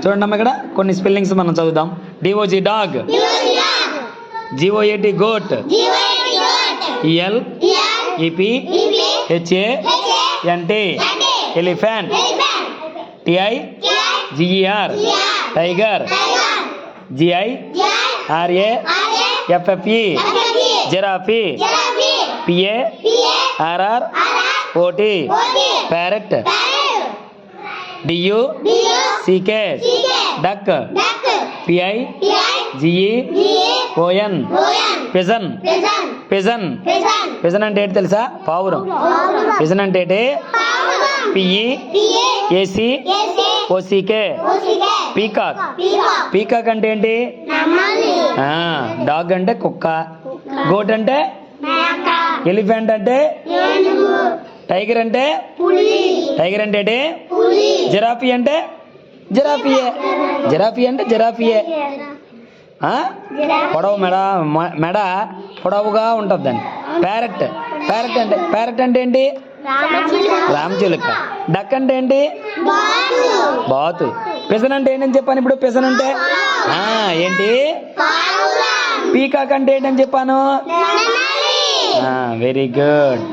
చూడండి అమ్మ, ఇక్కడ కొన్ని స్పెల్లింగ్స్ మనం చదువుదాం. D O G dog, G O A T goat, E L E P H A N T elephant, T I G E R tiger, G I R A F F E giraffe, P A R R O T parrot, D U C K duck, P I G E O N pigeon. Pigeon pigeon అంటే ఏంటి తెలుసా? పావురం. పిజన్ అంటే ఏంటి? P E A C O C K peacock. Peacock అంటే ఏంటి? Dog అంటే కుక్క, గోట్ అంటే, ఎలిఫెంట్ అంటే, టైగర్ అంటే, టైగర్ అంటే ఏంటి? జిరాఫీ అంటే జిరాఫీయే. జిరాఫీ అంటే జిరాఫీయే. పొడవు మెడ పొడవుగా ఉంటుంది దాన్ని. ప్యారెట్, ప్యారెట్ అంటే ఏంటి? రామచిలుక. డక్ అంటే ఏంటి? బాతు. పిజన్ అంటే ఏంటని చెప్పాను ఇప్పుడు? పిజన్ అంటే ఏంటి? పీకాక్ అంటే ఏంటని చెప్పాను? Very good.